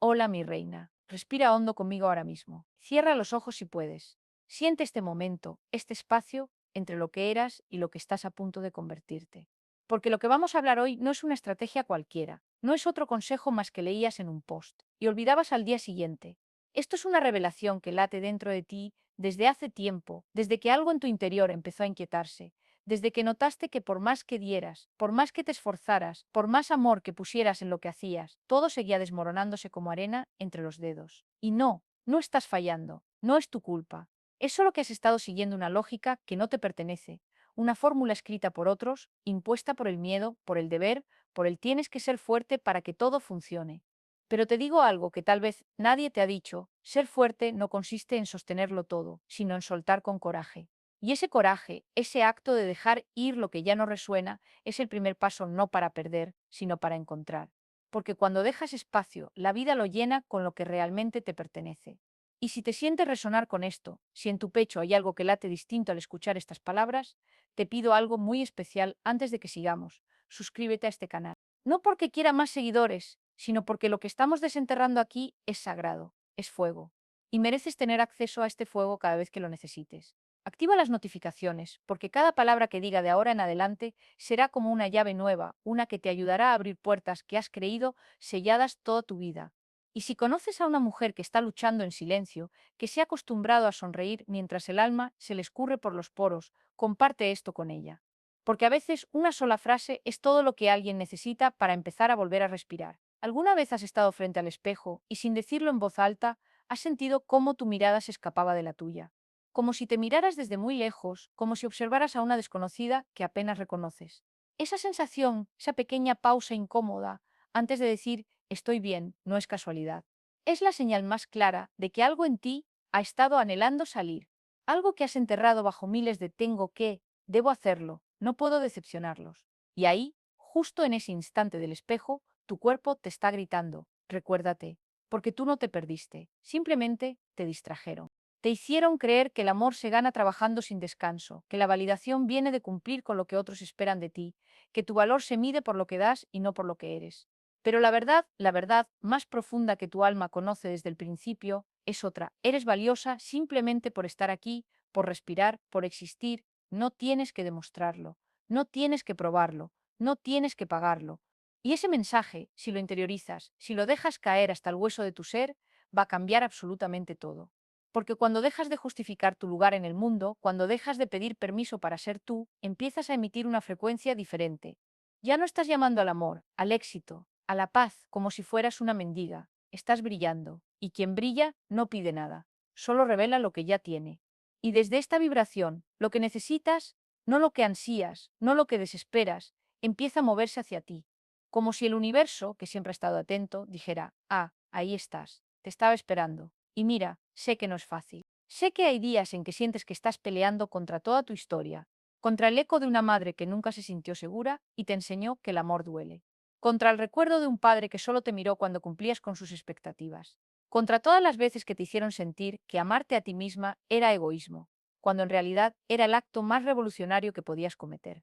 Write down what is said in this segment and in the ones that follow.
Hola, mi reina. Respira hondo conmigo ahora mismo. Cierra los ojos si puedes. Siente este momento, este espacio entre lo que eras y lo que estás a punto de convertirte. Porque lo que vamos a hablar hoy no es una estrategia cualquiera, no es otro consejo más que leías en un post y olvidabas al día siguiente. Esto es una revelación que late dentro de ti desde hace tiempo, desde que algo en tu interior empezó a inquietarse, desde que notaste que por más que dieras, por más que te esforzaras, por más amor que pusieras en lo que hacías, todo seguía desmoronándose como arena entre los dedos. Y no, no estás fallando, no es tu culpa. Es solo que has estado siguiendo una lógica que no te pertenece, una fórmula escrita por otros, impuesta por el miedo, por el deber, por el tienes que ser fuerte para que todo funcione. Pero te digo algo que tal vez nadie te ha dicho, ser fuerte no consiste en sostenerlo todo, sino en soltar con coraje. Y ese coraje, ese acto de dejar ir lo que ya no resuena, es el primer paso no para perder, sino para encontrar. Porque cuando dejas espacio, la vida lo llena con lo que realmente te pertenece. Y si te sientes resonar con esto, si en tu pecho hay algo que late distinto al escuchar estas palabras, te pido algo muy especial antes de que sigamos. Suscríbete a este canal. No porque quiera más seguidores, sino porque lo que estamos desenterrando aquí es sagrado, es fuego. Y mereces tener acceso a este fuego cada vez que lo necesites. Activa las notificaciones, porque cada palabra que diga de ahora en adelante será como una llave nueva, una que te ayudará a abrir puertas que has creído selladas toda tu vida. Y si conoces a una mujer que está luchando en silencio, que se ha acostumbrado a sonreír mientras el alma se le escurre por los poros, comparte esto con ella. Porque a veces una sola frase es todo lo que alguien necesita para empezar a volver a respirar. ¿Alguna vez has estado frente al espejo y sin decirlo en voz alta, has sentido cómo tu mirada se escapaba de la tuya? Como si te miraras desde muy lejos, como si observaras a una desconocida que apenas reconoces. Esa sensación, esa pequeña pausa incómoda, antes de decir estoy bien, no es casualidad. Es la señal más clara de que algo en ti ha estado anhelando salir, algo que has enterrado bajo miles de tengo que, debo hacerlo, no puedo decepcionarlos. Y ahí, justo en ese instante del espejo, tu cuerpo te está gritando, recuérdate, porque tú no te perdiste, simplemente te distrajeron. Te hicieron creer que el amor se gana trabajando sin descanso, que la validación viene de cumplir con lo que otros esperan de ti, que tu valor se mide por lo que das y no por lo que eres. Pero la verdad más profunda que tu alma conoce desde el principio, es otra. Eres valiosa simplemente por estar aquí, por respirar, por existir. No tienes que demostrarlo, no tienes que probarlo, no tienes que pagarlo. Y ese mensaje, si lo interiorizas, si lo dejas caer hasta el hueso de tu ser, va a cambiar absolutamente todo. Porque cuando dejas de justificar tu lugar en el mundo, cuando dejas de pedir permiso para ser tú, empiezas a emitir una frecuencia diferente. Ya no estás llamando al amor, al éxito, a la paz, como si fueras una mendiga. Estás brillando, y quien brilla no pide nada, solo revela lo que ya tiene. Y desde esta vibración, lo que necesitas, no lo que ansías, no lo que desesperas, empieza a moverse hacia ti. Como si el universo, que siempre ha estado atento, dijera, ah, ahí estás, te estaba esperando. Y mira, sé que no es fácil. Sé que hay días en que sientes que estás peleando contra toda tu historia, contra el eco de una madre que nunca se sintió segura y te enseñó que el amor duele, contra el recuerdo de un padre que solo te miró cuando cumplías con sus expectativas, contra todas las veces que te hicieron sentir que amarte a ti misma era egoísmo, cuando en realidad era el acto más revolucionario que podías cometer.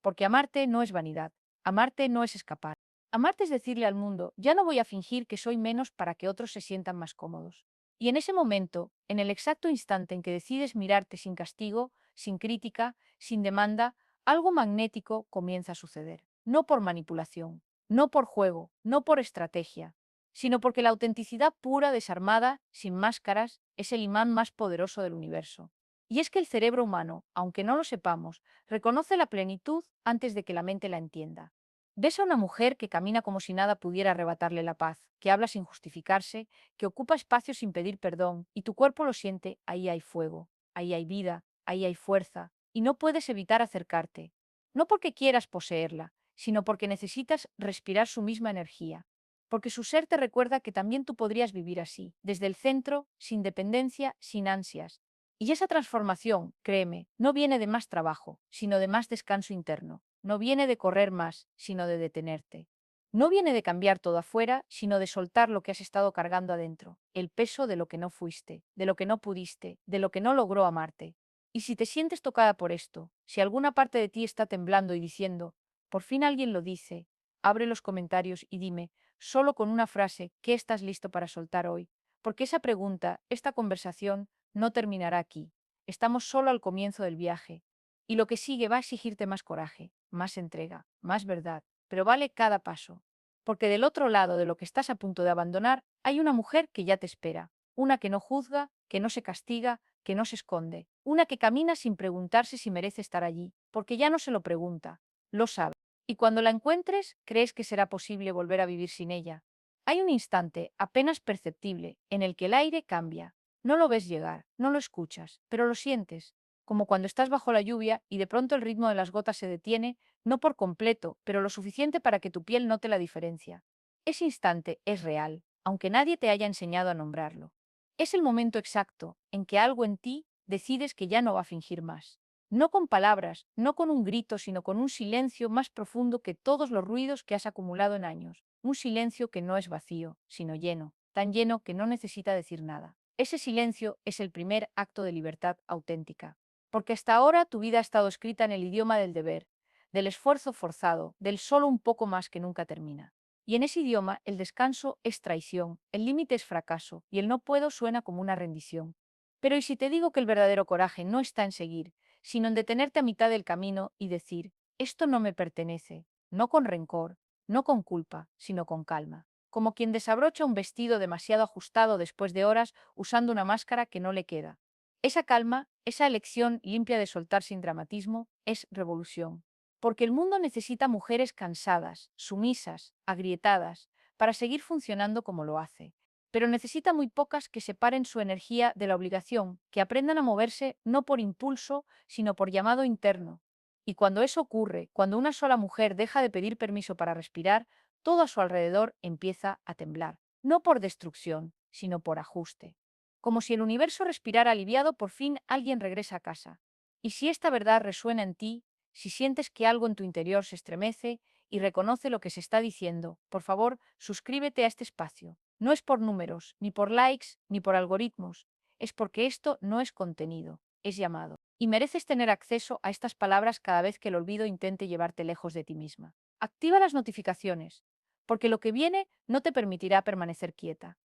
Porque amarte no es vanidad, amarte no es escapar. Amarte es decirle al mundo, ya no voy a fingir que soy menos para que otros se sientan más cómodos. Y en ese momento, en el exacto instante en que decides mirarte sin castigo, sin crítica, sin demanda, algo magnético comienza a suceder. No por manipulación, no por juego, no por estrategia, sino porque la autenticidad pura, desarmada, sin máscaras, es el imán más poderoso del universo. Y es que el cerebro humano, aunque no lo sepamos, reconoce la plenitud antes de que la mente la entienda. Ves a una mujer que camina como si nada pudiera arrebatarle la paz, que habla sin justificarse, que ocupa espacio sin pedir perdón, y tu cuerpo lo siente, ahí hay fuego, ahí hay vida, ahí hay fuerza, y no puedes evitar acercarte. No porque quieras poseerla, sino porque necesitas respirar su misma energía. Porque su ser te recuerda que también tú podrías vivir así, desde el centro, sin dependencia, sin ansias. Y esa transformación, créeme, no viene de más trabajo, sino de más descanso interno. No viene de correr más, sino de detenerte. No viene de cambiar todo afuera, sino de soltar lo que has estado cargando adentro, el peso de lo que no fuiste, de lo que no pudiste, de lo que no logró amarte. Y si te sientes tocada por esto, si alguna parte de ti está temblando y diciendo, por fin alguien lo dice, abre los comentarios y dime, solo con una frase: ¿qué estás listo para soltar hoy? Porque esa pregunta, esta conversación, no terminará aquí. Estamos solo al comienzo del viaje. Y lo que sigue va a exigirte más coraje, más entrega, más verdad, pero vale cada paso. Porque del otro lado de lo que estás a punto de abandonar hay una mujer que ya te espera, una que no juzga, que no se castiga, que no se esconde, una que camina sin preguntarse si merece estar allí, porque ya no se lo pregunta, lo sabe. Y cuando la encuentres, crees que será posible volver a vivir sin ella. Hay un instante, apenas perceptible, en el que el aire cambia. No lo ves llegar, no lo escuchas, pero lo sientes, como cuando estás bajo la lluvia y de pronto el ritmo de las gotas se detiene, no por completo, pero lo suficiente para que tu piel note la diferencia. Ese instante es real, aunque nadie te haya enseñado a nombrarlo. Es el momento exacto en que algo en ti decides que ya no va a fingir más. No con palabras, no con un grito, sino con un silencio más profundo que todos los ruidos que has acumulado en años. Un silencio que no es vacío, sino lleno, tan lleno que no necesita decir nada. Ese silencio es el primer acto de libertad auténtica. Porque hasta ahora tu vida ha estado escrita en el idioma del deber, del esfuerzo forzado, del solo un poco más que nunca termina. Y en ese idioma el descanso es traición, el límite es fracaso y el no puedo suena como una rendición. Pero ¿y si te digo que el verdadero coraje no está en seguir, sino en detenerte a mitad del camino y decir: esto no me pertenece, no con rencor, no con culpa, sino con calma, como quien desabrocha un vestido demasiado ajustado después de horas usando una máscara que no le queda? Esa calma, esa elección limpia de soltar sin dramatismo, es revolución. Porque el mundo necesita mujeres cansadas, sumisas, agrietadas, para seguir funcionando como lo hace. Pero necesita muy pocas que separen su energía de la obligación, que aprendan a moverse no por impulso, sino por llamado interno. Y cuando eso ocurre, cuando una sola mujer deja de pedir permiso para respirar, todo a su alrededor empieza a temblar, no por destrucción, sino por ajuste. Como si el universo respirara aliviado, por fin alguien regresa a casa. Y si esta verdad resuena en ti, si sientes que algo en tu interior se estremece y reconoce lo que se está diciendo, por favor, suscríbete a este espacio. No es por números, ni por likes, ni por algoritmos. Es porque esto no es contenido, es llamado. Y mereces tener acceso a estas palabras cada vez que el olvido intente llevarte lejos de ti misma. Activa las notificaciones, porque lo que viene no te permitirá permanecer quieta.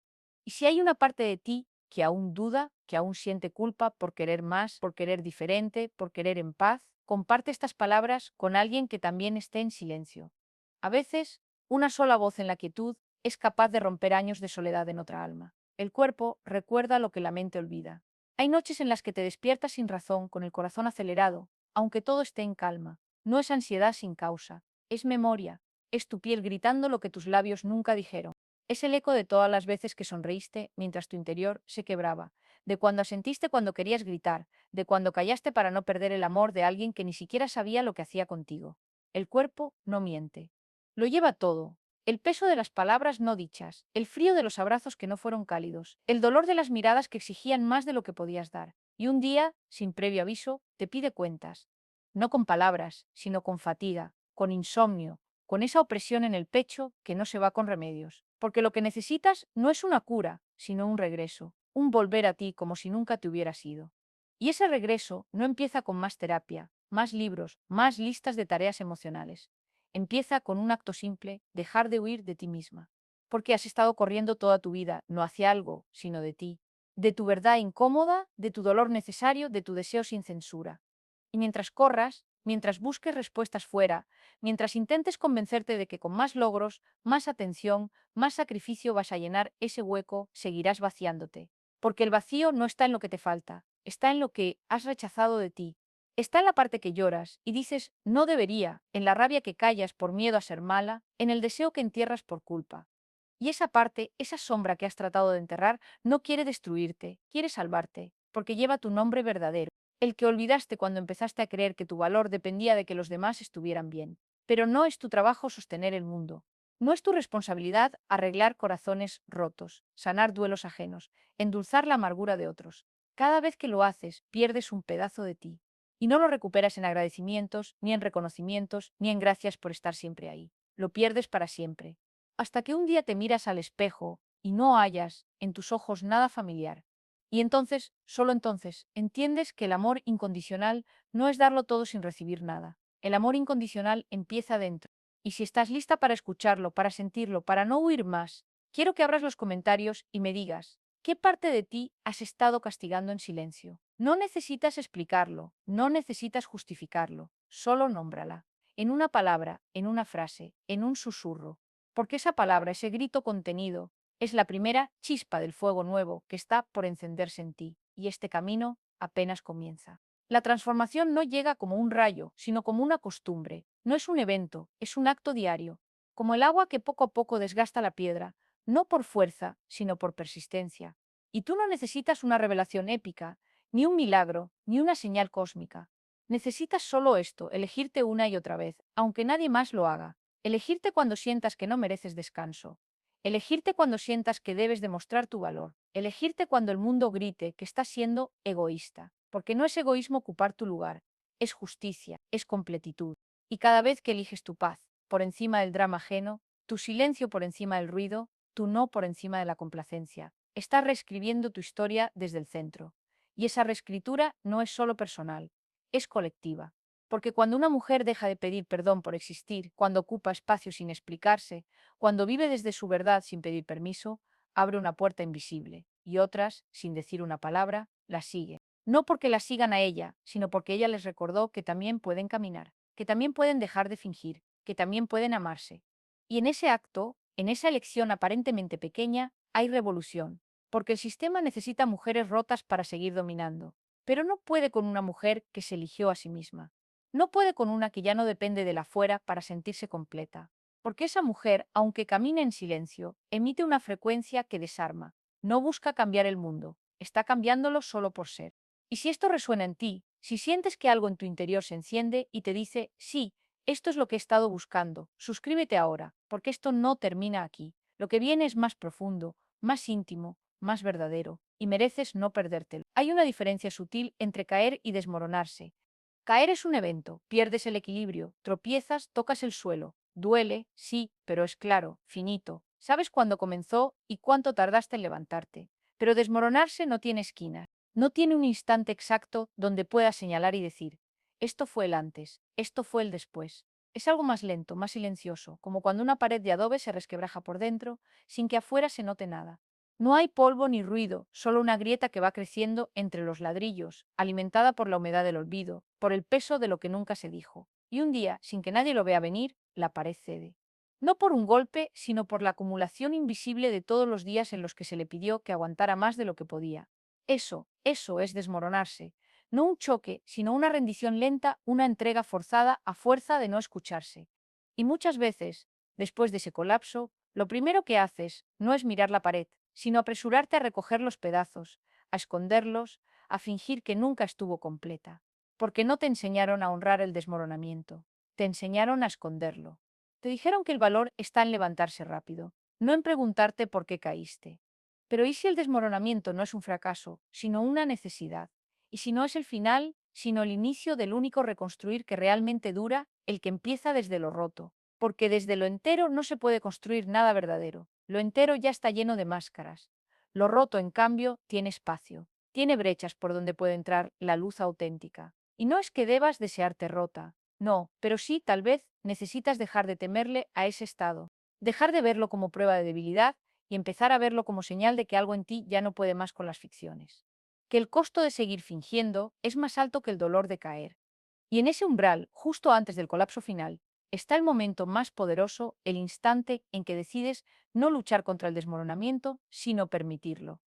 Y si hay una parte de ti que aún duda, que aún siente culpa por querer más, por querer diferente, por querer en paz, comparte estas palabras con alguien que también esté en silencio. A veces, una sola voz en la quietud es capaz de romper años de soledad en otra alma. El cuerpo recuerda lo que la mente olvida. Hay noches en las que te despiertas sin razón, con el corazón acelerado, aunque todo esté en calma. No es ansiedad sin causa, es memoria, es tu piel gritando lo que tus labios nunca dijeron. Es el eco de todas las veces que sonreíste mientras tu interior se quebraba, de cuando sentiste cuando querías gritar, de cuando callaste para no perder el amor de alguien que ni siquiera sabía lo que hacía contigo. El cuerpo no miente. Lo lleva todo. El peso de las palabras no dichas, el frío de los abrazos que no fueron cálidos, el dolor de las miradas que exigían más de lo que podías dar. Y un día, sin previo aviso, te pide cuentas. No con palabras, sino con fatiga, con insomnio, con esa opresión en el pecho que no se va con remedios. Porque lo que necesitas no es una cura, sino un regreso, un volver a ti como si nunca te hubieras ido. Y ese regreso no empieza con más terapia, más libros, más listas de tareas emocionales. Empieza con un acto simple: dejar de huir de ti misma. Porque has estado corriendo toda tu vida, no hacia algo, sino de ti, de tu verdad incómoda, de tu dolor necesario, de tu deseo sin censura. Y mientras corras, mientras busques respuestas fuera, mientras intentes convencerte de que con más logros, más atención, más sacrificio vas a llenar ese hueco, seguirás vaciándote. Porque el vacío no está en lo que te falta, está en lo que has rechazado de ti. Está en la parte que lloras y dices no debería, en la rabia que callas por miedo a ser mala, en el deseo que entierras por culpa. Y esa parte, esa sombra que has tratado de enterrar, no quiere destruirte, quiere salvarte, porque lleva tu nombre verdadero, el que olvidaste cuando empezaste a creer que tu valor dependía de que los demás estuvieran bien. Pero no es tu trabajo sostener el mundo. No es tu responsabilidad arreglar corazones rotos, sanar duelos ajenos, endulzar la amargura de otros. Cada vez que lo haces, pierdes un pedazo de ti. Y no lo recuperas en agradecimientos, ni en reconocimientos, ni en gracias por estar siempre ahí. Lo pierdes para siempre. Hasta que un día te miras al espejo y no hallas en tus ojos nada familiar. Y entonces, solo entonces, entiendes que el amor incondicional no es darlo todo sin recibir nada. El amor incondicional empieza dentro. Y si estás lista para escucharlo, para sentirlo, para no huir más, quiero que abras los comentarios y me digas, ¿qué parte de ti has estado castigando en silencio? No necesitas explicarlo, no necesitas justificarlo, solo nómbrala. En una palabra, en una frase, en un susurro. Porque esa palabra, ese grito contenido, es la primera chispa del fuego nuevo que está por encenderse en ti, y este camino apenas comienza. La transformación no llega como un rayo, sino como una costumbre. No es un evento, es un acto diario, como el agua que poco a poco desgasta la piedra, no por fuerza, sino por persistencia. Y tú no necesitas una revelación épica, ni un milagro, ni una señal cósmica. Necesitas solo esto, elegirte una y otra vez, aunque nadie más lo haga. Elegirte cuando sientas que no mereces descanso. Elegirte cuando sientas que debes demostrar tu valor. Elegirte cuando el mundo grite que estás siendo egoísta. Porque no es egoísmo ocupar tu lugar, es justicia, es completitud. Y cada vez que eliges tu paz por encima del drama ajeno, tu silencio por encima del ruido, tu no por encima de la complacencia, estás reescribiendo tu historia desde el centro. Y esa reescritura no es solo personal, es colectiva. Porque cuando una mujer deja de pedir perdón por existir, cuando ocupa espacio sin explicarse, cuando vive desde su verdad sin pedir permiso, abre una puerta invisible, y otras, sin decir una palabra, la siguen. No porque la sigan a ella, sino porque ella les recordó que también pueden caminar, que también pueden dejar de fingir, que también pueden amarse. Y en ese acto, en esa elección aparentemente pequeña, hay revolución, porque el sistema necesita mujeres rotas para seguir dominando, pero no puede con una mujer que se eligió a sí misma. No puede con una que ya no depende de la fuera para sentirse completa, porque esa mujer, aunque camine en silencio, emite una frecuencia que desarma. No busca cambiar el mundo, está cambiándolo solo por ser. Y si esto resuena en ti, si sientes que algo en tu interior se enciende y te dice, sí, esto es lo que he estado buscando, suscríbete ahora, porque esto no termina aquí. Lo que viene es más profundo, más íntimo, más verdadero, y mereces no perdértelo. Hay una diferencia sutil entre caer y desmoronarse. Caer es un evento, pierdes el equilibrio, tropiezas, tocas el suelo. Duele, sí, pero es claro, finito. Sabes cuándo comenzó y cuánto tardaste en levantarte. Pero desmoronarse no tiene esquinas. No tiene un instante exacto donde puedas señalar y decir, esto fue el antes, esto fue el después. Es algo más lento, más silencioso, como cuando una pared de adobe se resquebraja por dentro, sin que afuera se note nada. No hay polvo ni ruido, solo una grieta que va creciendo entre los ladrillos, alimentada por la humedad del olvido, por el peso de lo que nunca se dijo. Y un día, sin que nadie lo vea venir, la pared cede. No por un golpe, sino por la acumulación invisible de todos los días en los que se le pidió que aguantara más de lo que podía. Eso es desmoronarse. No un choque, sino una rendición lenta, una entrega forzada a fuerza de no escucharse. Y muchas veces, después de ese colapso, lo primero que haces no es mirar la pared, sino apresurarte a recoger los pedazos, a esconderlos, a fingir que nunca estuvo completa. Porque no te enseñaron a honrar el desmoronamiento, te enseñaron a esconderlo. Te dijeron que el valor está en levantarse rápido, no en preguntarte por qué caíste. Pero ¿y si el desmoronamiento no es un fracaso, sino una necesidad? ¿Y si no es el final, sino el inicio del único reconstruir que realmente dura, el que empieza desde lo roto? Porque desde lo entero no se puede construir nada verdadero. Lo entero ya está lleno de máscaras. Lo roto, en cambio, tiene espacio. Tiene brechas por donde puede entrar la luz auténtica. Y no es que debas desearte rota. No, pero sí, tal vez, necesitas dejar de temerle a ese estado. Dejar de verlo como prueba de debilidad y empezar a verlo como señal de que algo en ti ya no puede más con las ficciones. Que el costo de seguir fingiendo es más alto que el dolor de caer. Y en ese umbral, justo antes del colapso final, está el momento más poderoso, el instante en que decides no luchar contra el desmoronamiento, sino permitirlo.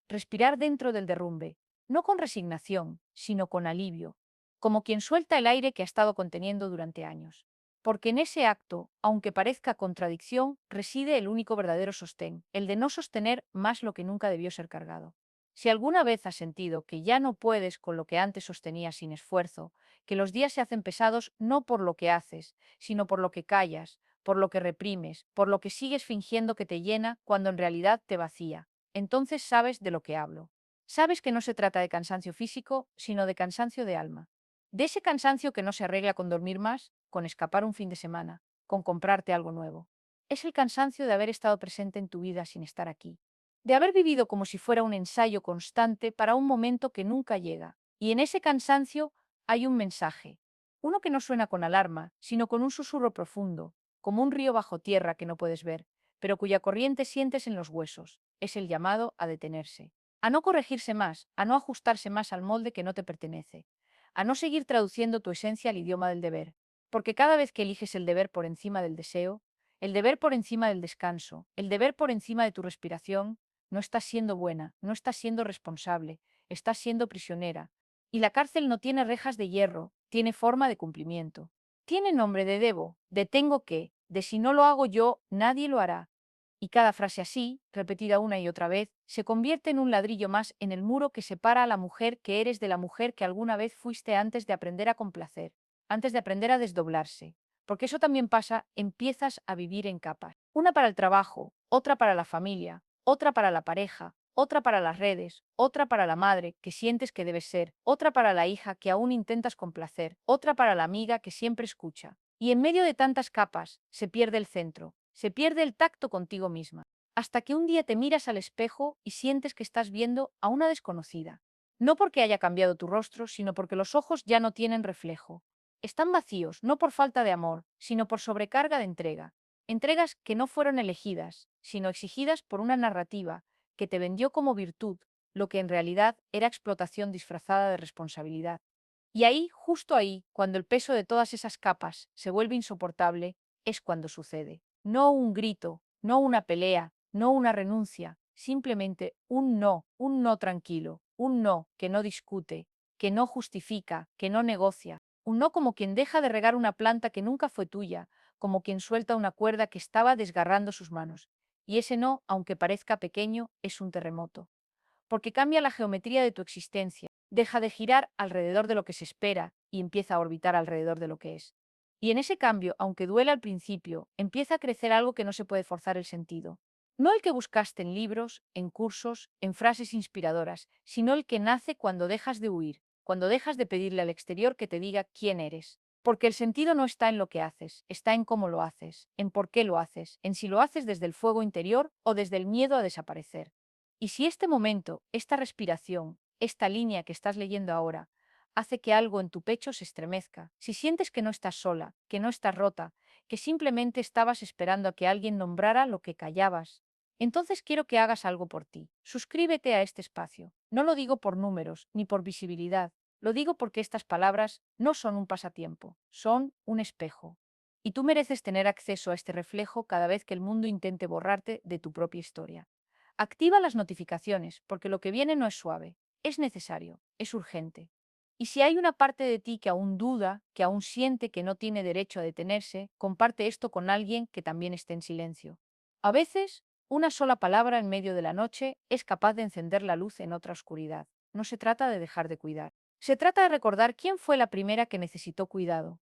Respirar dentro del derrumbe, no con resignación, sino con alivio, como quien suelta el aire que ha estado conteniendo durante años. Porque en ese acto, aunque parezca contradicción, reside el único verdadero sostén, el de no sostener más lo que nunca debió ser cargado. Si alguna vez has sentido que ya no puedes con lo que antes sostenías sin esfuerzo, que los días se hacen pesados no por lo que haces, sino por lo que callas, por lo que reprimes, por lo que sigues fingiendo que te llena cuando en realidad te vacía, entonces sabes de lo que hablo. Sabes que no se trata de cansancio físico, sino de cansancio de alma. De ese cansancio que no se arregla con dormir más, con escapar un fin de semana, con comprarte algo nuevo. Es el cansancio de haber estado presente en tu vida sin estar aquí, de haber vivido como si fuera un ensayo constante para un momento que nunca llega. Y en ese cansancio hay un mensaje, uno que no suena con alarma, sino con un susurro profundo, como un río bajo tierra que no puedes ver, pero cuya corriente sientes en los huesos. Es el llamado a detenerse, a no corregirse más, a no ajustarse más al molde que no te pertenece, a no seguir traduciendo tu esencia al idioma del deber, porque cada vez que eliges el deber por encima del deseo, el deber por encima del descanso, el deber por encima de tu respiración, no estás siendo buena, no estás siendo responsable, estás siendo prisionera. Y la cárcel no tiene rejas de hierro, tiene forma de cumplimiento. Tiene nombre de debo, de tengo que, de si no lo hago yo, nadie lo hará. Y cada frase así, repetida una y otra vez, se convierte en un ladrillo más en el muro que separa a la mujer que eres de la mujer que alguna vez fuiste antes de aprender a complacer, antes de aprender a desdoblarse. Porque eso también pasa, empiezas a vivir en capas. Una para el trabajo, otra para la familia, otra para la pareja, otra para las redes, otra para la madre que sientes que debes ser, otra para la hija que aún intentas complacer, otra para la amiga que siempre escucha. Y en medio de tantas capas se pierde el centro, se pierde el tacto contigo misma, hasta que un día te miras al espejo y sientes que estás viendo a una desconocida. No porque haya cambiado tu rostro, sino porque los ojos ya no tienen reflejo. Están vacíos, no por falta de amor, sino por sobrecarga de entrega. Entregas que no fueron elegidas, sino exigidas por una narrativa que te vendió como virtud, lo que en realidad era explotación disfrazada de responsabilidad. Y ahí, justo ahí, cuando el peso de todas esas capas se vuelve insoportable, es cuando sucede. No un grito, no una pelea, no una renuncia, simplemente un no tranquilo, un no que no discute, que no justifica, que no negocia, un no como quien deja de regar una planta que nunca fue tuya, como quien suelta una cuerda que estaba desgarrando sus manos. Y ese no, aunque parezca pequeño, es un terremoto porque cambia la geometría de tu existencia, deja de girar alrededor de lo que se espera y empieza a orbitar alrededor de lo que es. Y en ese cambio, aunque duela al principio, empieza a crecer algo que no se puede forzar el sentido. No el que buscaste en libros, en cursos, en frases inspiradoras, sino el que nace cuando dejas de huir, cuando dejas de pedirle al exterior que te diga quién eres. Porque el sentido no está en lo que haces, está en cómo lo haces, en por qué lo haces, en si lo haces desde el fuego interior o desde el miedo a desaparecer. Y si este momento, esta respiración, esta línea que estás leyendo ahora, hace que algo en tu pecho se estremezca, si sientes que no estás sola, que no estás rota, que simplemente estabas esperando a que alguien nombrara lo que callabas, entonces quiero que hagas algo por ti. Suscríbete a este espacio. No lo digo por números ni por visibilidad, lo digo porque estas palabras no son un pasatiempo, son un espejo. Y tú mereces tener acceso a este reflejo cada vez que el mundo intente borrarte de tu propia historia. Activa las notificaciones, porque lo que viene no es suave, es necesario, es urgente. Y si hay una parte de ti que aún duda, que aún siente que no tiene derecho a detenerse, comparte esto con alguien que también esté en silencio. A veces, una sola palabra en medio de la noche es capaz de encender la luz en otra oscuridad. No se trata de dejar de cuidar. Se trata de recordar quién fue la primera que necesitó cuidado.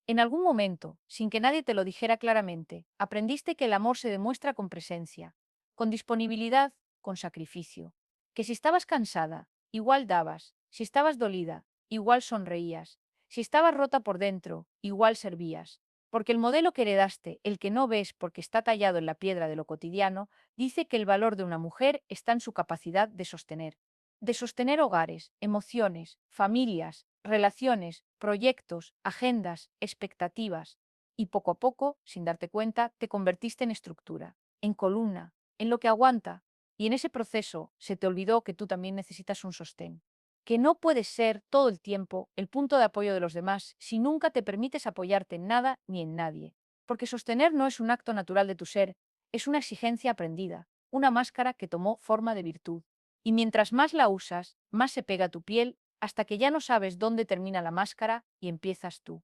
En algún momento, sin que nadie te lo dijera claramente, aprendiste que el amor se demuestra con presencia, con disponibilidad, con sacrificio. Que si estabas cansada, igual dabas, si estabas dolida, igual sonreías, si estabas rota por dentro, igual servías. Porque el modelo que heredaste, el que no ves porque está tallado en la piedra de lo cotidiano, dice que el valor de una mujer está en su capacidad de sostener hogares, emociones, familias, relaciones, proyectos, agendas, expectativas. Y poco a poco, sin darte cuenta, te convertiste en estructura, en columna, en lo que aguanta, y en ese proceso se te olvidó que tú también necesitas un sostén, que no puedes ser todo el tiempo el punto de apoyo de los demás si nunca te permites apoyarte en nada ni en nadie, porque sostener no es un acto natural de tu ser, es una exigencia aprendida, una máscara que tomó forma de virtud. Y mientras más la usas, más se pega a tu piel hasta que ya no sabes dónde termina la máscara y empiezas tú.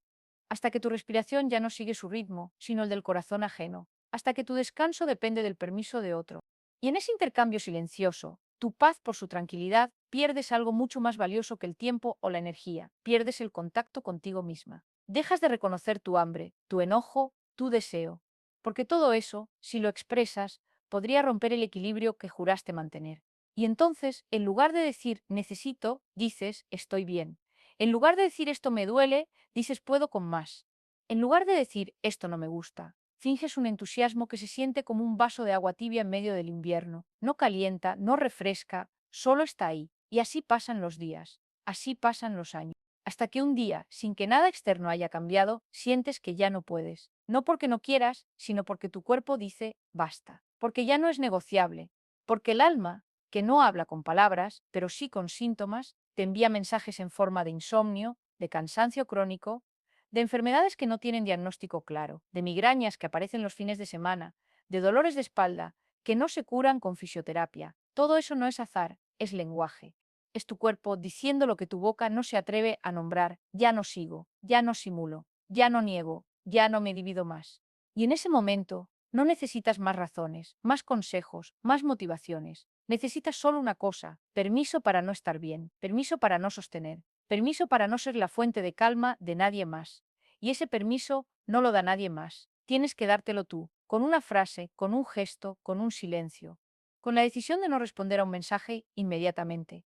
Hasta que tu respiración ya no sigue su ritmo, sino el del corazón ajeno. Hasta que tu descanso depende del permiso de otro. Y en ese intercambio silencioso, tu paz por su tranquilidad, pierdes algo mucho más valioso que el tiempo o la energía. Pierdes el contacto contigo misma. Dejas de reconocer tu hambre, tu enojo, tu deseo. Porque todo eso, si lo expresas, podría romper el equilibrio que juraste mantener. Y entonces, en lugar de decir necesito, dices estoy bien. En lugar de decir esto me duele, dices puedo con más. En lugar de decir esto no me gusta, finges un entusiasmo que se siente como un vaso de agua tibia en medio del invierno. No calienta, no refresca, solo está ahí. Y así pasan los días, así pasan los años. hasta que un día, sin que nada externo haya cambiado, sientes que ya no puedes. No porque no quieras, sino porque tu cuerpo dice basta, porque ya no es negociable, porque el alma, que no habla con palabras, pero sí con síntomas, te envía mensajes en forma de insomnio, de cansancio crónico, de enfermedades que no tienen diagnóstico claro, de migrañas que aparecen los fines de semana, de dolores de espalda que no se curan con fisioterapia. Todo eso no es azar, es lenguaje. Es tu cuerpo diciendo lo que tu boca no se atreve a nombrar. Ya no sigo, ya no simulo, ya no niego, ya no me divido más. Y en ese momento no necesitas más razones, más consejos, más motivaciones. Necesitas solo una cosa: permiso para no estar bien, permiso para no sostener, permiso para no ser la fuente de calma de nadie más. Y ese permiso no lo da nadie más. Tienes que dártelo tú, con una frase, con un gesto, con un silencio, con la decisión de no responder a un mensaje inmediatamente,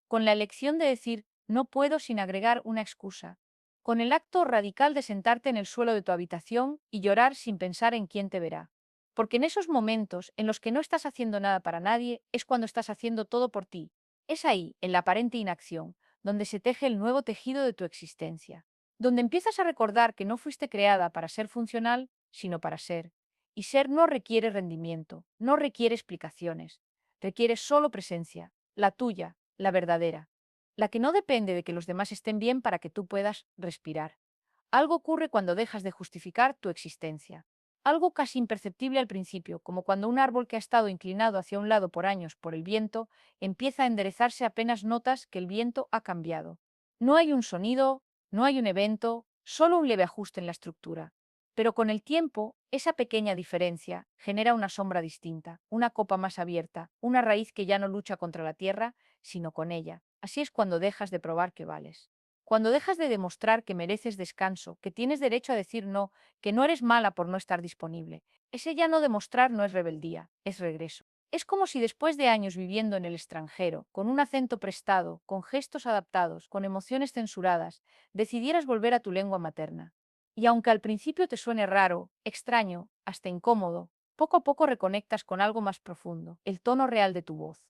con la elección de decir no puedo sin agregar una excusa, con el acto radical de sentarte en el suelo de tu habitación y llorar sin pensar en quién te verá. Porque en esos momentos en los que no estás haciendo nada para nadie es cuando estás haciendo todo por ti. Es ahí, en la aparente inacción, donde se teje el nuevo tejido de tu existencia, donde empiezas a recordar que no fuiste creada para ser funcional, sino para ser. Y ser no requiere rendimiento, no requiere explicaciones, requiere solo presencia, la tuya, la verdadera, la que no depende de que los demás estén bien para que tú puedas respirar. Algo ocurre cuando dejas de justificar tu existencia. Algo casi imperceptible al principio, como cuando un árbol que ha estado inclinado hacia un lado por años por el viento empieza a enderezarse apenas notas que el viento ha cambiado. No hay un sonido, no hay un evento, solo un leve ajuste en la estructura. Pero con el tiempo, esa pequeña diferencia genera una sombra distinta, una copa más abierta, una raíz que ya no lucha contra la tierra, sino con ella. Así es cuando dejas de probar que vales. Cuando dejas de demostrar que mereces descanso, que tienes derecho a decir no, que no eres mala por no estar disponible. Ese ya no demostrar no es rebeldía, es regreso. Es como si después de años viviendo en el extranjero, con un acento prestado, con gestos adaptados, con emociones censuradas, decidieras volver a tu lengua materna. Y aunque al principio te suene raro, extraño, hasta incómodo, poco a poco reconectas con algo más profundo, el tono real de tu voz.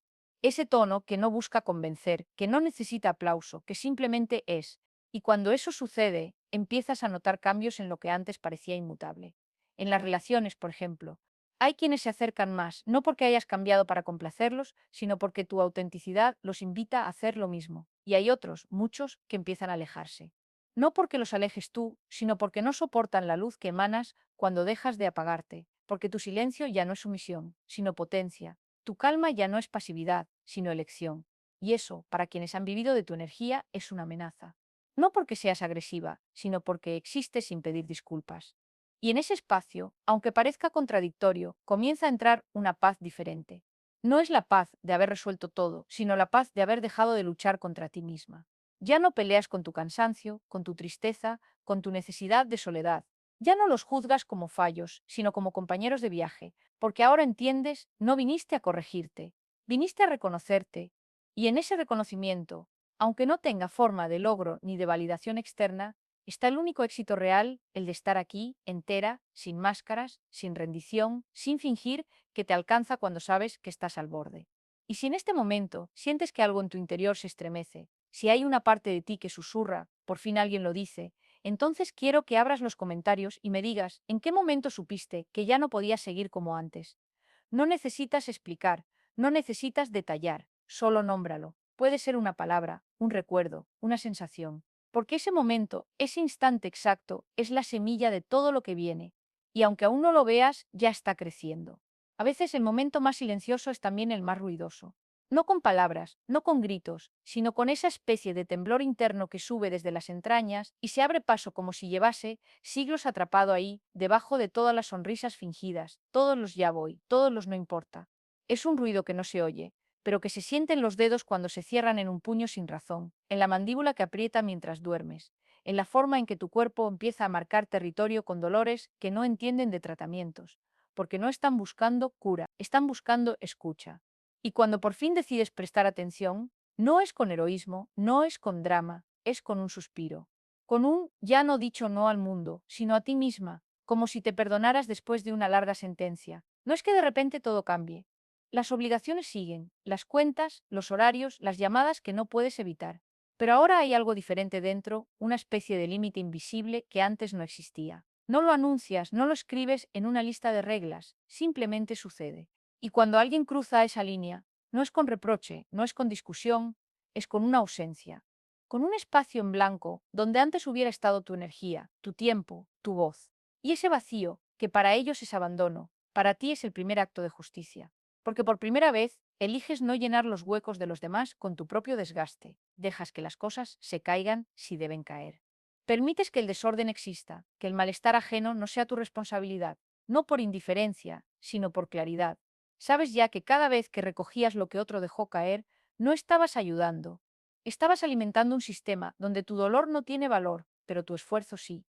Ese tono que no busca convencer, que no necesita aplauso, que simplemente es. Y cuando eso sucede, empiezas a notar cambios en lo que antes parecía inmutable. En las relaciones, por ejemplo, hay quienes se acercan más, no porque hayas cambiado para complacerlos, sino porque tu autenticidad los invita a hacer lo mismo. Y hay otros, muchos, que empiezan a alejarse. No porque los alejes tú, sino porque no soportan la luz que emanas cuando dejas de apagarte, porque tu silencio ya no es sumisión, sino potencia. Tu calma ya no es pasividad, sino elección. Y eso, para quienes han vivido de tu energía, es una amenaza. No porque seas agresiva, sino porque existes sin pedir disculpas. Y en ese espacio, aunque parezca contradictorio, comienza a entrar una paz diferente. No es la paz de haber resuelto todo, sino la paz de haber dejado de luchar contra ti misma. Ya no peleas con tu cansancio, con tu tristeza, con tu necesidad de soledad. Ya no los juzgas como fallos, sino como compañeros de viaje, porque ahora entiendes, no viniste a corregirte, viniste a reconocerte. Y en ese reconocimiento, aunque no tenga forma de logro ni de validación externa, está el único éxito real, el de estar aquí, entera, sin máscaras, sin rendición, sin fingir, que te alcanza cuando sabes que estás al borde. Y si en este momento sientes que algo en tu interior se estremece, si hay una parte de ti que susurra, por fin alguien lo dice, entonces quiero que abras los comentarios y me digas en qué momento supiste que ya no podías seguir como antes. No necesitas explicar, no necesitas detallar, solo nómbralo. Puede ser una palabra, un recuerdo, una sensación. Porque ese momento, ese instante exacto, es la semilla de todo lo que viene. Y aunque aún no lo veas, ya está creciendo. A veces el momento más silencioso es también el más ruidoso. No con palabras, no con gritos, sino con esa especie de temblor interno que sube desde las entrañas y se abre paso como si llevase siglos atrapado ahí, debajo de todas las sonrisas fingidas, todos los ya voy, todos los no importa. Es un ruido que no se oye, pero que se siente en los dedos cuando se cierran en un puño sin razón, en la mandíbula que aprieta mientras duermes, en la forma en que tu cuerpo empieza a marcar territorio con dolores que no entienden de tratamientos, porque no están buscando cura, están buscando escucha. Y cuando por fin decides prestar atención, no es con heroísmo, no es con drama, es con un suspiro, con un ya no dicho no al mundo, sino a ti misma, como si te perdonaras después de una larga sentencia. No es que de repente todo cambie. Las obligaciones siguen, las cuentas, los horarios, las llamadas que no puedes evitar. Pero ahora hay algo diferente dentro, una especie de límite invisible que antes no existía. No lo anuncias, no lo escribes en una lista de reglas, simplemente sucede. Y cuando alguien cruza esa línea, no es con reproche, no es con discusión, es con una ausencia, con un espacio en blanco donde antes hubiera estado tu energía, tu tiempo, tu voz. Y ese vacío, que para ellos es abandono, para ti es el primer acto de justicia. Porque por primera vez eliges no llenar los huecos de los demás con tu propio desgaste. Dejas que las cosas se caigan si deben caer. Permites que el desorden exista, que el malestar ajeno no sea tu responsabilidad, no por indiferencia, sino por claridad. Sabes ya que cada vez que recogías lo que otro dejó caer, no estabas ayudando. Estabas alimentando un sistema donde tu dolor no tiene valor, pero tu esfuerzo sí.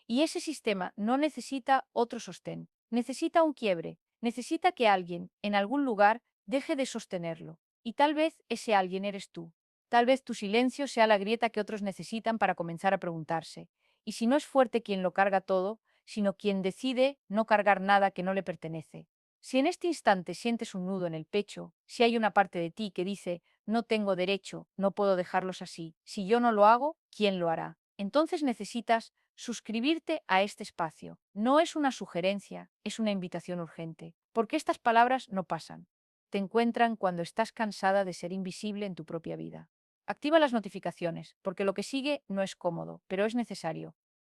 Y ese sistema no necesita otro sostén, necesita un quiebre, necesita que alguien, en algún lugar, deje de sostenerlo. Y tal vez ese alguien eres tú. Tal vez tu silencio sea la grieta que otros necesitan para comenzar a preguntarse. Y si no es fuerte quien lo carga todo, sino quien decide no cargar nada que no le pertenece. Si en este instante sientes un nudo en el pecho, si hay una parte de ti que dice, no tengo derecho, no puedo dejarlos así, si yo no lo hago, ¿quién lo hará? Entonces necesitas suscribirte a este espacio. No es una sugerencia, es una invitación urgente, porque estas palabras no pasan. Te encuentran cuando estás cansada de ser invisible en tu propia vida. Activa las notificaciones, porque lo que sigue no es cómodo, pero es necesario.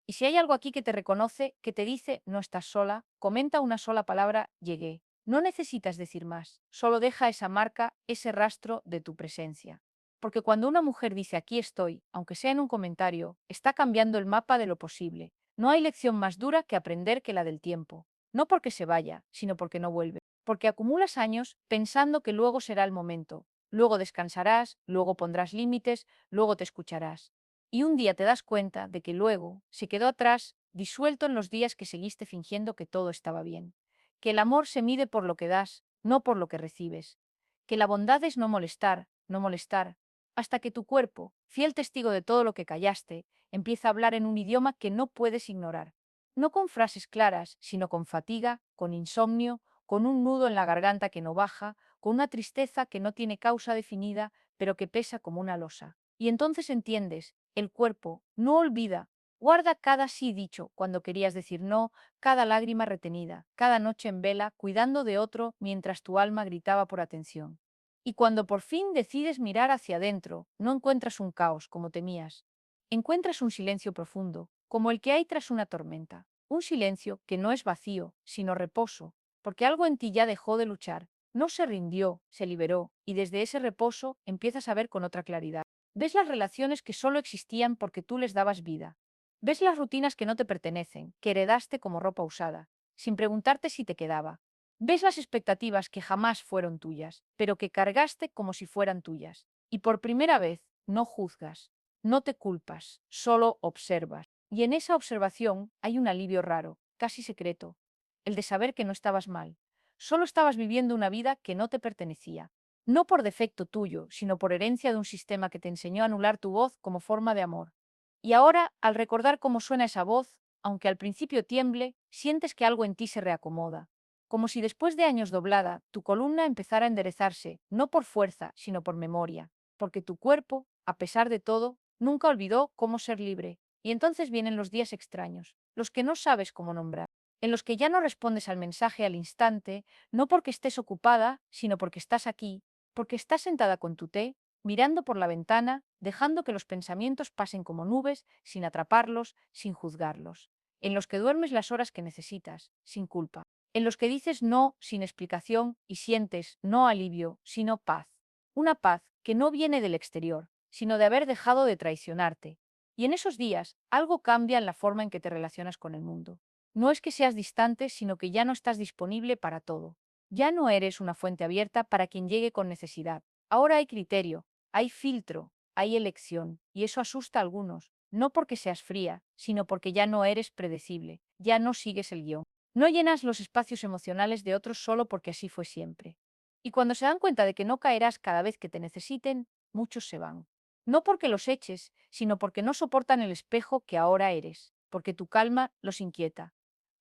Y si hay algo aquí que te reconoce, que te dice no estás sola, comenta una sola palabra, llegué. No necesitas decir más, solo deja esa marca, ese rastro de tu presencia. Porque cuando una mujer dice aquí estoy, aunque sea en un comentario, está cambiando el mapa de lo posible. No hay lección más dura que aprender que la del tiempo. No porque se vaya, sino porque no vuelve. Porque acumulas años pensando que luego será el momento. Luego descansarás, luego pondrás límites, luego te escucharás. Y un día te das cuenta de que luego se quedó atrás, disuelto en los días que seguiste fingiendo que todo estaba bien. Que el amor se mide por lo que das, no por lo que recibes. Que la bondad es no molestar, no molestar, hasta que tu cuerpo, fiel testigo de todo lo que callaste, empieza a hablar en un idioma que no puedes ignorar. No con frases claras, sino con fatiga, con insomnio, con un nudo en la garganta que no baja, con una tristeza que no tiene causa definida, pero que pesa como una losa. Y entonces entiendes, el cuerpo no olvida, guarda cada sí dicho cuando querías decir no, cada lágrima retenida, cada noche en vela, cuidando de otro mientras tu alma gritaba por atención. Y cuando por fin decides mirar hacia adentro, no encuentras un caos como temías. Encuentras un silencio profundo, como el que hay tras una tormenta. Un silencio que no es vacío, sino reposo, porque algo en ti ya dejó de luchar, no se rindió, se liberó, y desde ese reposo empiezas a ver con otra claridad. Ves las relaciones que solo existían porque tú les dabas vida. Ves las rutinas que no te pertenecen, que heredaste como ropa usada, sin preguntarte si te quedaba. Ves las expectativas que jamás fueron tuyas, pero que cargaste como si fueran tuyas. Y por primera vez no juzgas, no te culpas, solo observas. Y en esa observación hay un alivio raro, casi secreto, el de saber que no estabas mal. Solo estabas viviendo una vida que no te pertenecía. No por defecto tuyo, sino por herencia de un sistema que te enseñó a anular tu voz como forma de amor. Y ahora, al recordar cómo suena esa voz, aunque al principio tiemble, sientes que algo en ti se reacomoda. Como si después de años doblada, tu columna empezara a enderezarse, no por fuerza, sino por memoria. Porque tu cuerpo, a pesar de todo, nunca olvidó cómo ser libre. Y entonces vienen los días extraños, los que no sabes cómo nombrar, en los que ya no respondes al mensaje al instante, no porque estés ocupada, sino porque estás aquí, porque estás sentada con tu té, mirando por la ventana, dejando que los pensamientos pasen como nubes, sin atraparlos, sin juzgarlos, en los que duermes las horas que necesitas, sin culpa, en los que dices no sin explicación y sientes no alivio, sino paz. Una paz que no viene del exterior, sino de haber dejado de traicionarte. Y en esos días, algo cambia en la forma en que te relacionas con el mundo. No es que seas distante, sino que ya no estás disponible para todo. Ya no eres una fuente abierta para quien llegue con necesidad. Ahora hay criterio, hay filtro, hay elección, y eso asusta a algunos, no porque seas fría, sino porque ya no eres predecible, ya no sigues el guión. No llenas los espacios emocionales de otros solo porque así fue siempre. Y cuando se dan cuenta de que no caerás cada vez que te necesiten, muchos se van. No porque los eches, sino porque no soportan el espejo que ahora eres, porque tu calma los inquieta,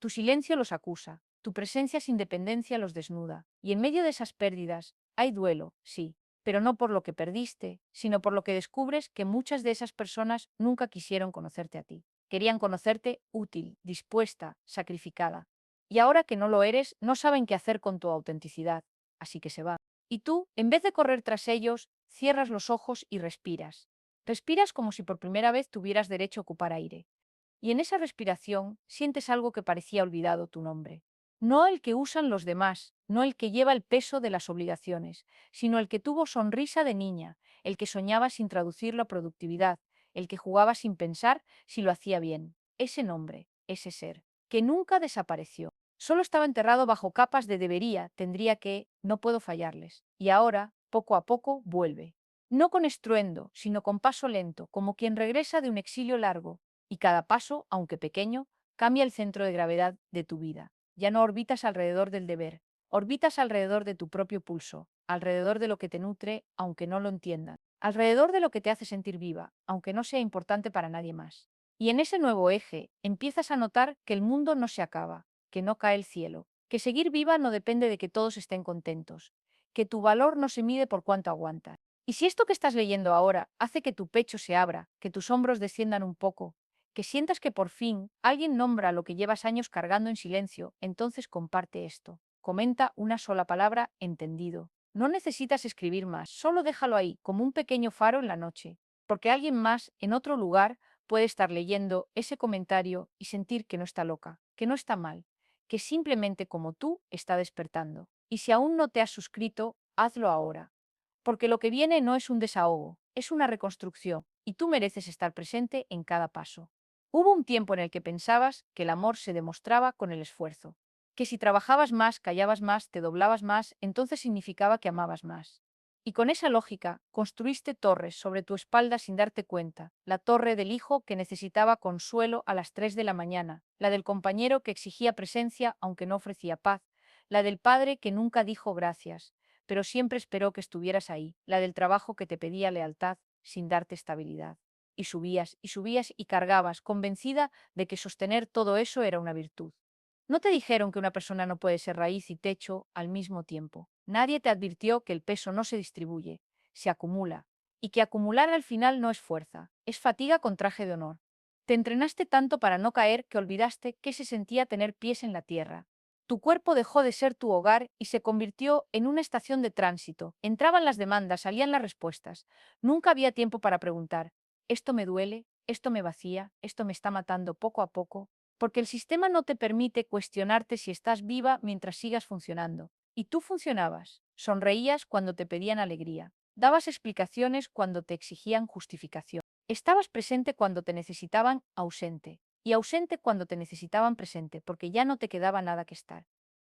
tu silencio los acusa, tu presencia sin dependencia los desnuda, y en medio de esas pérdidas hay duelo, sí, pero no por lo que perdiste, sino por lo que descubres que muchas de esas personas nunca quisieron conocerte a ti. Querían conocerte útil, dispuesta, sacrificada. Y ahora que no lo eres, no saben qué hacer con tu autenticidad, así que se van. Y tú, en vez de correr tras ellos, cierras los ojos y respiras. Respiras como si por primera vez tuvieras derecho a ocupar aire. Y en esa respiración sientes algo que parecía olvidado, tu nombre. No el que usan los demás, no el que lleva el peso de las obligaciones, sino el que tuvo sonrisa de niña, el que soñaba sin traducirlo a productividad, el que jugaba sin pensar si lo hacía bien. Ese nombre, ese ser, que nunca desapareció. Solo estaba enterrado bajo capas de debería, tendría que, no puedo fallarles. Y ahora, poco a poco, vuelve. No con estruendo, sino con paso lento, como quien regresa de un exilio largo, y cada paso, aunque pequeño, cambia el centro de gravedad de tu vida. Ya no orbitas alrededor del deber, orbitas alrededor de tu propio pulso, alrededor de lo que te nutre, aunque no lo entiendan, alrededor de lo que te hace sentir viva, aunque no sea importante para nadie más. Y en ese nuevo eje empiezas a notar que el mundo no se acaba, que no cae el cielo, que seguir viva no depende de que todos estén contentos, que tu valor no se mide por cuánto aguantas. Y si esto que estás leyendo ahora hace que tu pecho se abra, que tus hombros desciendan un poco, que sientas que por fin alguien nombra lo que llevas años cargando en silencio, entonces comparte esto. Comenta una sola palabra, entendido. No necesitas escribir más, solo déjalo ahí, como un pequeño faro en la noche, porque alguien más, en otro lugar, puede estar leyendo ese comentario y sentir que no está loca, que no está mal, que simplemente como tú está despertando. Y si aún no te has suscrito, hazlo ahora, porque lo que viene no es un desahogo, es una reconstrucción, y tú mereces estar presente en cada paso. Hubo un tiempo en el que pensabas que el amor se demostraba con el esfuerzo, que si trabajabas más, callabas más, te doblabas más, entonces significaba que amabas más. Y con esa lógica construiste torres sobre tu espalda sin darte cuenta, la torre del hijo que necesitaba consuelo a las 3 de la mañana, la del compañero que exigía presencia aunque no ofrecía paz, la del padre que nunca dijo gracias, pero siempre esperó que estuvieras ahí, la del trabajo que te pedía lealtad sin darte estabilidad. Y subías y cargabas, convencida de que sostener todo eso era una virtud. No te dijeron que una persona no puede ser raíz y techo al mismo tiempo. Nadie te advirtió que el peso no se distribuye, se acumula, y que acumular al final no es fuerza, es fatiga con traje de honor. Te entrenaste tanto para no caer que olvidaste qué se sentía tener pies en la tierra. Tu cuerpo dejó de ser tu hogar y se convirtió en una estación de tránsito. Entraban las demandas, salían las respuestas. Nunca había tiempo para preguntar, ¿esto me duele? ¿Esto me vacía? ¿Esto me está matando poco a poco? Porque el sistema no te permite cuestionarte si estás viva mientras sigas funcionando. Y tú funcionabas. Sonreías cuando te pedían alegría. Dabas explicaciones cuando te exigían justificación. Estabas presente cuando te necesitaban ausente. Y ausente cuando te necesitaban presente, porque ya no te quedaba nada que estar.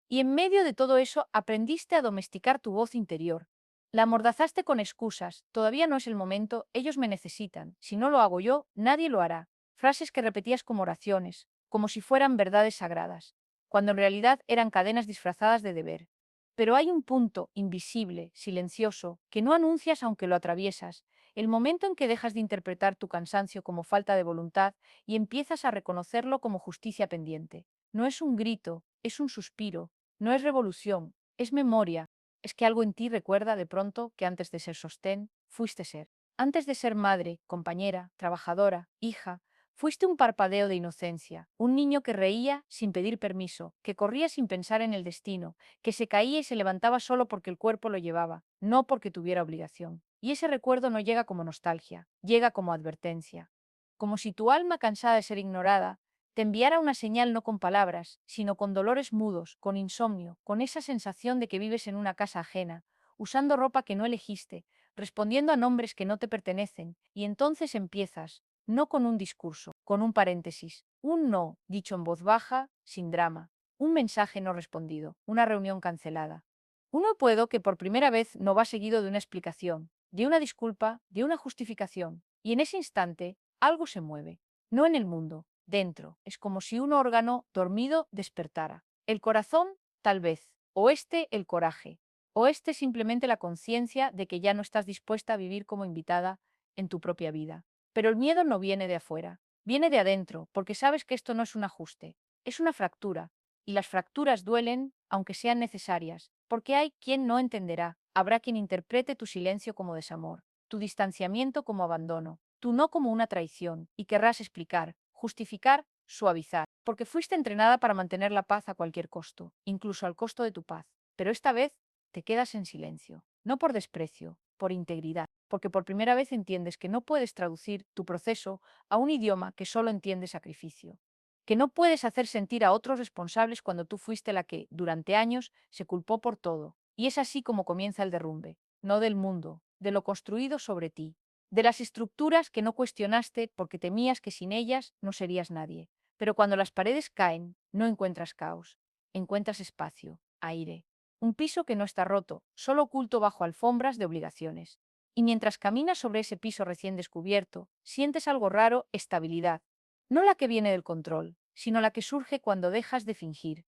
Y en medio de todo eso aprendiste a domesticar tu voz interior. La amordazaste con excusas. Todavía no es el momento, ellos me necesitan. Si no lo hago yo, nadie lo hará. Frases que repetías como oraciones, como si fueran verdades sagradas, cuando en realidad eran cadenas disfrazadas de deber. Pero hay un punto invisible, silencioso, que no anuncias aunque lo atraviesas, el momento en que dejas de interpretar tu cansancio como falta de voluntad y empiezas a reconocerlo como justicia pendiente. No es un grito, es un suspiro, no es revolución, es memoria. Es que algo en ti recuerda de pronto que antes de ser sostén, fuiste ser. Antes de ser madre, compañera, trabajadora, hija, fuiste un parpadeo de inocencia, un niño que reía sin pedir permiso, que corría sin pensar en el destino, que se caía y se levantaba solo porque el cuerpo lo llevaba, no porque tuviera obligación. Y ese recuerdo no llega como nostalgia, llega como advertencia. Como si tu alma, cansada de ser ignorada, te enviara una señal no con palabras, sino con dolores mudos, con insomnio, con esa sensación de que vives en una casa ajena, usando ropa que no elegiste, respondiendo a nombres que no te pertenecen, y entonces empiezas, no con un discurso, con un paréntesis, un no, dicho en voz baja, sin drama, un mensaje no respondido, una reunión cancelada. Un no puedo que por primera vez no va seguido de una explicación, de una disculpa, de una justificación, y en ese instante algo se mueve, no en el mundo, dentro, es como si un órgano dormido despertara. El corazón, tal vez, o el coraje, o simplemente la conciencia de que ya no estás dispuesta a vivir como invitada en tu propia vida. Pero el miedo no viene de afuera, viene de adentro, porque sabes que esto no es un ajuste, es una fractura, y las fracturas duelen, aunque sean necesarias, porque hay quien no entenderá, habrá quien interprete tu silencio como desamor, tu distanciamiento como abandono, tu no como una traición, y querrás explicar, justificar, suavizar, porque fuiste entrenada para mantener la paz a cualquier costo, incluso al costo de tu paz. Pero esta vez te quedas en silencio, no por desprecio, por integridad, porque por primera vez entiendes que no puedes traducir tu proceso a un idioma que solo entiende sacrificio, que no puedes hacer sentir a otros responsables cuando tú fuiste la que, durante años, se culpó por todo. Y es así como comienza el derrumbe, no del mundo, de lo construido sobre ti, de las estructuras que no cuestionaste porque temías que sin ellas no serías nadie. Pero cuando las paredes caen, no encuentras caos, encuentras espacio, aire, un piso que no está roto, solo oculto bajo alfombras de obligaciones. Y mientras caminas sobre ese piso recién descubierto, sientes algo raro, estabilidad, no la que viene del control, sino la que surge cuando dejas de fingir.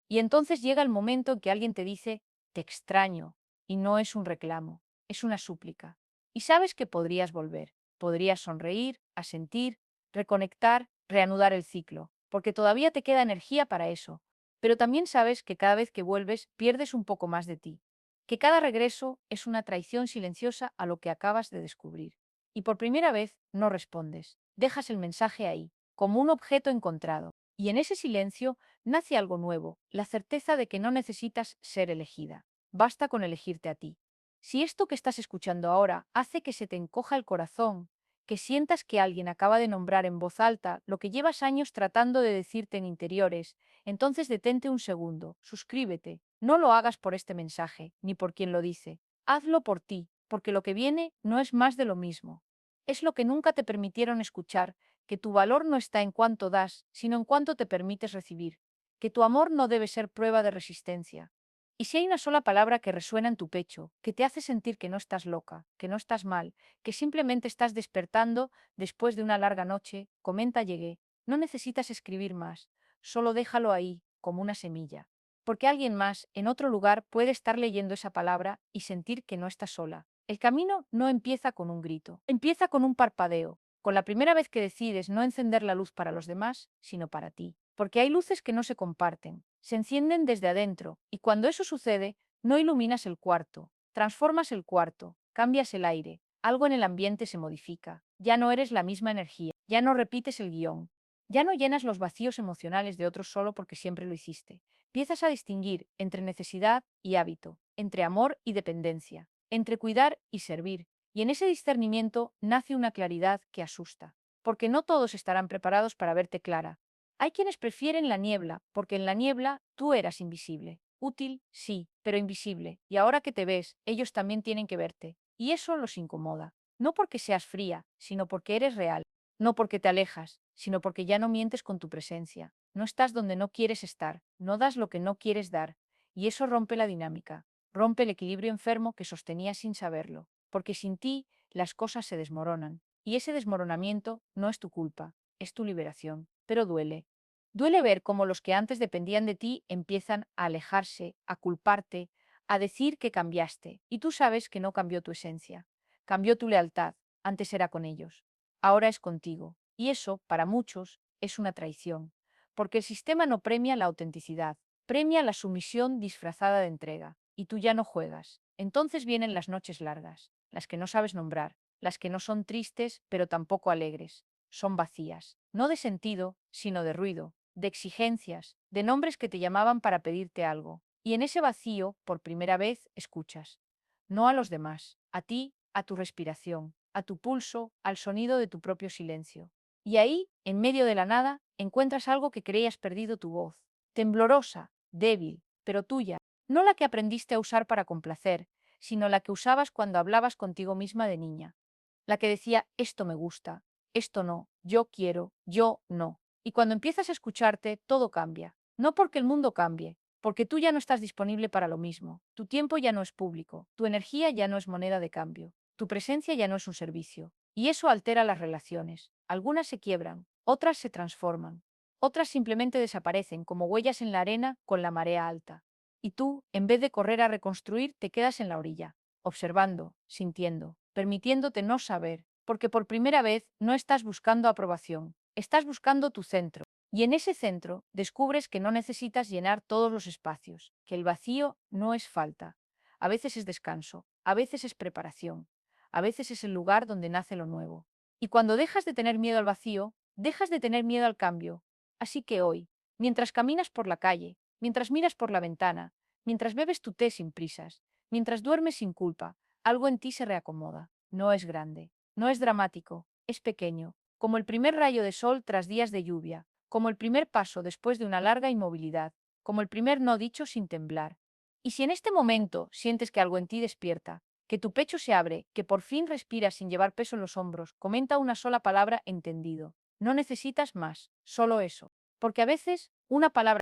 Y entonces llega el momento en que alguien te dice, te extraño, y no es un reclamo, es una súplica. Y sabes que podrías volver, podrías sonreír, asentir, reconectar, reanudar el ciclo, porque todavía te queda energía para eso. Pero también sabes que cada vez que vuelves pierdes un poco más de ti, que cada regreso es una traición silenciosa a lo que acabas de descubrir. Y por primera vez no respondes, dejas el mensaje ahí, como un objeto encontrado. Y en ese silencio nace algo nuevo, la certeza de que no necesitas ser elegida. Basta con elegirte a ti. Si esto que estás escuchando ahora hace que se te encoja el corazón, que sientas que alguien acaba de nombrar en voz alta lo que llevas años tratando de decirte en interiores, entonces detente un segundo, suscríbete. No lo hagas por este mensaje, ni por quien lo dice. Hazlo por ti, porque lo que viene no es más de lo mismo. Es lo que nunca te permitieron escuchar, que tu valor no está en cuánto das, sino en cuánto te permites recibir, que tu amor no debe ser prueba de resistencia. Y si hay una sola palabra que resuena en tu pecho, que te hace sentir que no estás loca, que no estás mal, que simplemente estás despertando después de una larga noche, comenta llegué. No necesitas escribir más, solo déjalo ahí, como una semilla. Porque alguien más, en otro lugar, puede estar leyendo esa palabra y sentir que no está sola. El camino no empieza con un grito, empieza con un parpadeo, con la primera vez que decides no encender la luz para los demás, sino para ti. Porque hay luces que no se comparten, se encienden desde adentro, y cuando eso sucede, no iluminas el cuarto, transformas el cuarto, cambias el aire, algo en el ambiente se modifica, ya no eres la misma energía, ya no repites el guión, ya no llenas los vacíos emocionales de otros solo porque siempre lo hiciste. Empiezas a distinguir entre necesidad y hábito, entre amor y dependencia, entre cuidar y servir, y en ese discernimiento nace una claridad que asusta, porque no todos estarán preparados para verte clara. Hay quienes prefieren la niebla, porque en la niebla tú eras invisible. Útil, sí, pero invisible, y ahora que te ves, ellos también tienen que verte, y eso los incomoda, no porque seas fría, sino porque eres real, no porque te alejas, sino porque ya no mientes con tu presencia, no estás donde no quieres estar, no das lo que no quieres dar, y eso rompe la dinámica, rompe el equilibrio enfermo que sostenías sin saberlo, porque sin ti las cosas se desmoronan, y ese desmoronamiento no es tu culpa, es tu liberación, pero duele. Duele ver cómo los que antes dependían de ti empiezan a alejarse, a culparte, a decir que cambiaste, y tú sabes que no cambió tu esencia, cambió tu lealtad, antes era con ellos, ahora es contigo, y eso, para muchos, es una traición, porque el sistema no premia la autenticidad, premia la sumisión disfrazada de entrega, y tú ya no juegas. Entonces vienen las noches largas, las que no sabes nombrar, las que no son tristes, pero tampoco alegres, son vacías, no de sentido, sino de ruido, de exigencias, de nombres que te llamaban para pedirte algo. Y en ese vacío, por primera vez, escuchas. No a los demás, a ti, a tu respiración, a tu pulso, al sonido de tu propio silencio. Y ahí, en medio de la nada, encuentras algo que creías perdido tu voz, temblorosa, débil, pero tuya, no la que aprendiste a usar para complacer, sino la que usabas cuando hablabas contigo misma de niña. La que decía, esto me gusta, esto no, yo quiero, yo no. Y cuando empiezas a escucharte, todo cambia. No porque el mundo cambie, porque tú ya no estás disponible para lo mismo. Tu tiempo ya no es público, tu energía ya no es moneda de cambio, tu presencia ya no es un servicio. Y eso altera las relaciones. Algunas se quiebran, otras se transforman, otras simplemente desaparecen como huellas en la arena con la marea alta. Y tú, en vez de correr a reconstruir, te quedas en la orilla, observando, sintiendo, permitiéndote no saber, porque por primera vez no estás buscando aprobación, estás buscando tu centro. Y en ese centro descubres que no necesitas llenar todos los espacios, que el vacío no es falta. A veces es descanso, a veces es preparación, a veces es el lugar donde nace lo nuevo. Y cuando dejas de tener miedo al vacío, dejas de tener miedo al cambio. Así que hoy, mientras caminas por la calle, mientras miras por la ventana, mientras bebes tu té sin prisas, mientras duermes sin culpa, algo en ti se reacomoda. No es grande, no es dramático, es pequeño, como el primer rayo de sol tras días de lluvia, como el primer paso después de una larga inmovilidad, como el primer no dicho sin temblar. Y si en este momento sientes que algo en ti despierta, que tu pecho se abre, que por fin respiras sin llevar peso en los hombros, comenta una sola palabra entendido. No necesitas más, solo eso. Porque a veces una palabra